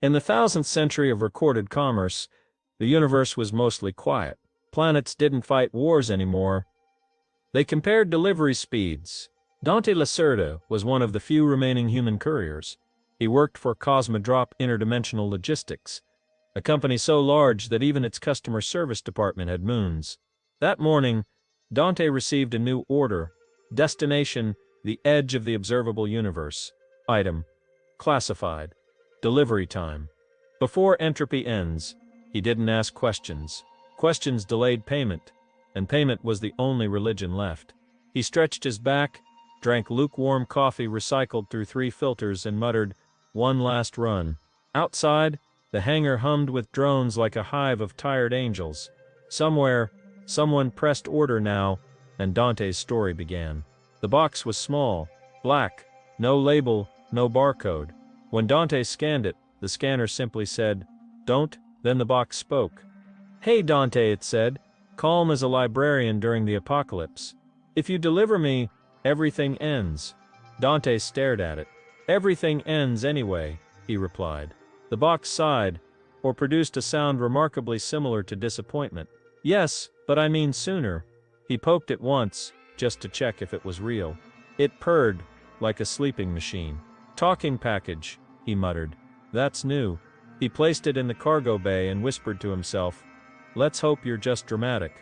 In the 1000th century of recorded commerce, the universe was mostly quiet. Planets didn't fight wars anymore. They compared delivery speeds. Dante Lacerda was one of the few remaining human couriers. He worked for Cosmodrop Interdimensional Logistics, a company so large that even its customer service department had moons. That morning, Dante received a new order. Destination, the edge of the observable universe. Item, classified. Delivery time. Before entropy ends, he didn't ask questions. Questions delayed payment, and payment was the only religion left. He stretched his back, drank lukewarm coffee recycled through 3 filters, and muttered, "One last run." Outside, the hangar hummed with drones like a hive of tired angels. Somewhere, someone pressed order now, and Dante's story began. The box was small, black, no label, no barcode. When Dante scanned it, the scanner simply said, "Don't," then the box spoke. "Hey Dante," it said, calm as a librarian during the apocalypse. "If you deliver me, everything ends." Dante stared at it. "Everything ends anyway," he replied. The box sighed, or produced a sound remarkably similar to disappointment. "Yes, but I mean sooner." He poked it once, just to check if it was real. It purred, like a sleeping machine. "Talking package," he muttered. "That's new." He placed it in the cargo bay and whispered to himself, "Let's hope you're just dramatic."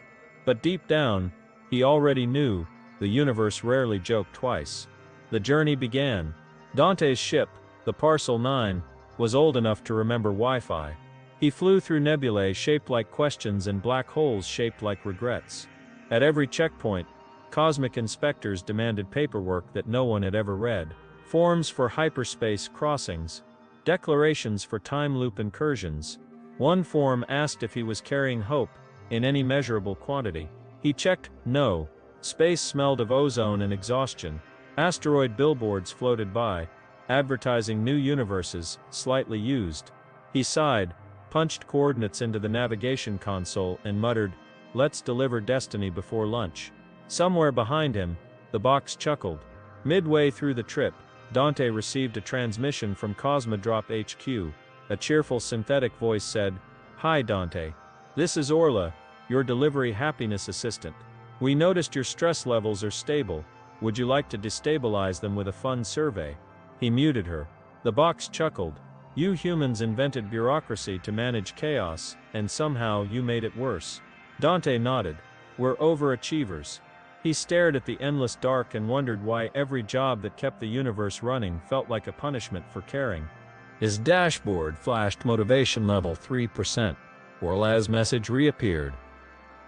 But deep down, he already knew, the universe rarely joked twice. The journey began. Dante's ship, the Parcel 9, was old enough to remember Wi-Fi. He flew through nebulae shaped like questions and black holes shaped like regrets. At every checkpoint, cosmic inspectors demanded paperwork that no one had ever read. Forms for hyperspace crossings, declarations for time loop incursions. One form asked if he was carrying hope, in any measurable quantity. He checked no. Space smelled of ozone and exhaustion. Asteroid billboards floated by, advertising new universes, slightly used. He sighed, punched coordinates into the navigation console, and muttered, "Let's deliver destiny before lunch." Somewhere behind him, the box chuckled. Midway through the trip, Dante received a transmission from Cosmodrop HQ. A cheerful synthetic voice said, "Hi Dante. This is Orla, your delivery happiness assistant. We noticed your stress levels are stable. Would you like to destabilize them with a fun survey?" He muted her. The box chuckled. "You humans invented bureaucracy to manage chaos, and somehow you made it worse." Dante nodded. "We're overachievers." He stared at the endless dark and wondered why every job that kept the universe running felt like a punishment for caring. His dashboard flashed motivation level 3%. Orla's message reappeared.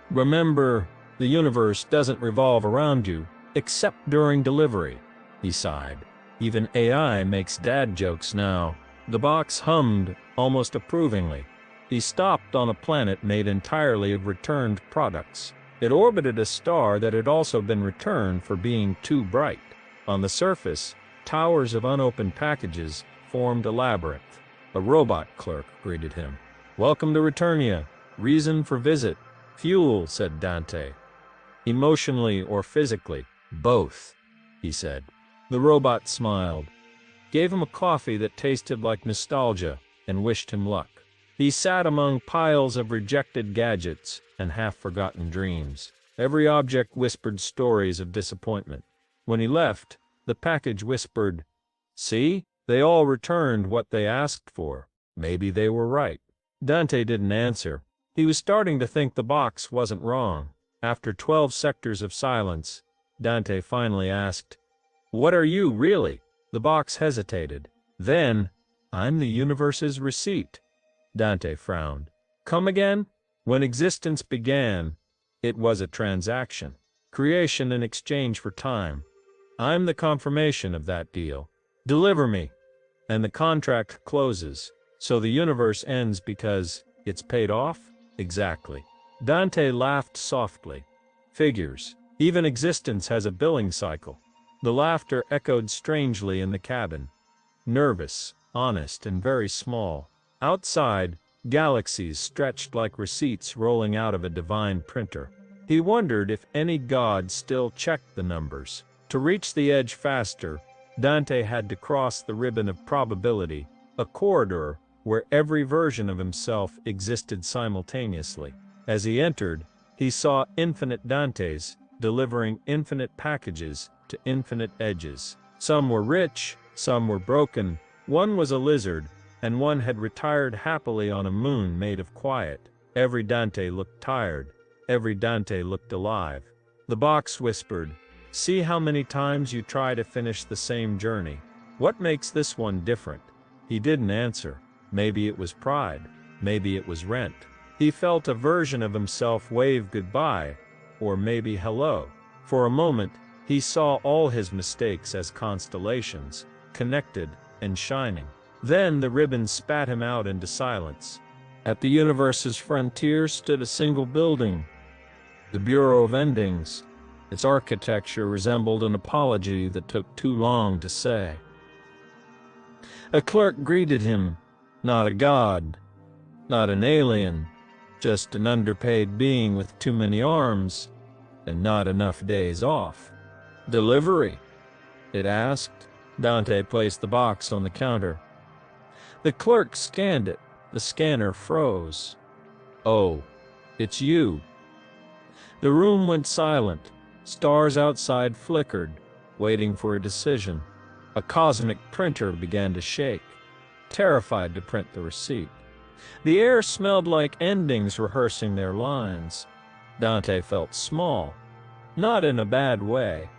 "Remember, the universe doesn't revolve around you, except during delivery." He sighed. "Even AI makes dad jokes now." The box hummed, almost approvingly. He stopped on a planet made entirely of returned products. It orbited a star that had also been returned for being too bright. On the surface, towers of unopened packages formed a labyrinth. A robot clerk greeted him. "Welcome to Returnia. Reason for visit." "Fuel," said Dante. "Emotionally or physically?" "Both," he said. The robot smiled, gave him a coffee that tasted like nostalgia, and wished him luck. He sat among piles of rejected gadgets and half-forgotten dreams. Every object whispered stories of disappointment. When he left, the package whispered, "See, they all returned what they asked for. Maybe they were right." Dante didn't answer. He was starting to think the box wasn't wrong. After 12 sectors of silence, Dante finally asked, "What are you, really?" The box hesitated. Then, "I'm the universe's receipt." Dante frowned. "Come again?" "When existence began, it was a transaction. Creation in exchange for time. I'm the confirmation of that deal. Deliver me, and the contract closes. So the universe ends because it's paid off?" "Exactly." Dante laughed softly. "Figures. Even existence has a billing cycle." The laughter echoed strangely in the cabin. Nervous, honest, and very small. Outside, galaxies stretched like receipts rolling out of a divine printer. He wondered if any god still checked the numbers. To reach the edge faster, Dante had to cross the ribbon of probability, a corridor where every version of himself existed simultaneously. As he entered, he saw infinite Dantes delivering infinite packages to infinite edges. Some were rich, some were broken, one was a lizard, and one had retired happily on a moon made of quiet. Every Dante looked tired, every Dante looked alive. The box whispered, "See how many times you try to finish the same journey. What makes this one different?" He didn't answer. Maybe it was pride, maybe it was rent. He felt a version of himself wave goodbye, or maybe hello. For a moment, he saw all his mistakes as constellations, connected and shining. Then the ribbon spat him out into silence. At the universe's frontier stood a single building, the Bureau of Endings. Its architecture resembled an apology that took too long to say. A clerk greeted him, not a god, not an alien, just an underpaid being with too many arms and not enough days off. "Delivery?" it asked. Dante placed the box on the counter. The clerk scanned it. The scanner froze. "Oh, it's you." The room went silent. Stars outside flickered, waiting for a decision. A cosmic printer began to shake, terrified to print the receipt. The air smelled like endings rehearsing their lines. Dante felt small, not in a bad way,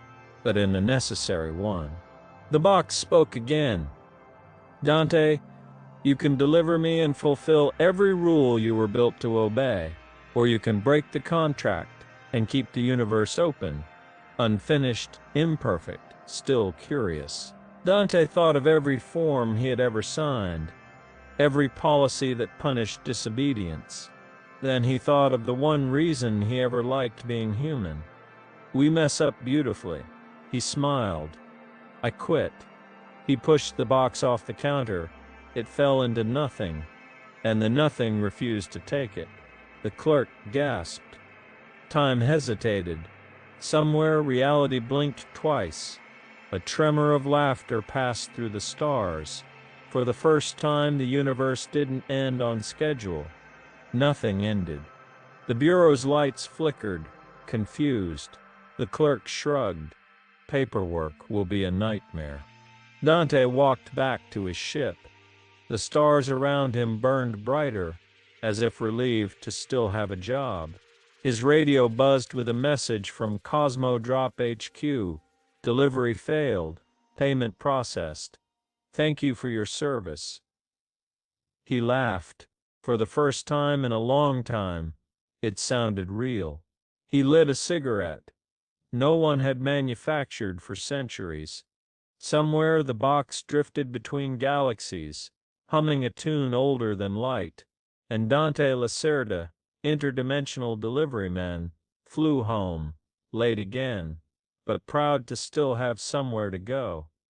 but in a necessary one. The box spoke again. "Dante, you can deliver me and fulfill every rule you were built to obey, or you can break the contract and keep the universe open, unfinished, imperfect, still curious." Dante thought of every form he had ever signed, every policy that punished disobedience. Then he thought of the one reason he ever liked being human. "We mess up beautifully." He smiled. "I quit." He pushed the box off the counter. It fell into nothing, and the nothing refused to take it. The clerk gasped. Time hesitated. Somewhere reality blinked twice. A tremor of laughter passed through the stars. For the first time, the universe didn't end on schedule. Nothing ended. The bureau's lights flickered, confused. The clerk shrugged. Paperwork will be a nightmare. Dante walked back to his ship. The stars around him burned brighter, as if relieved to still have a job. His radio buzzed with a message from Cosmo Drop HQ. "Delivery failed. Payment processed. Thank you for your service." He laughed. For the first time in a long time, it sounded real. He lit a cigarette. No one had manufactured for centuries. Somewhere the box drifted between galaxies, humming a tune older than light, and Dante Lacerda, interdimensional delivery man, flew home, late again, but proud to still have somewhere to go.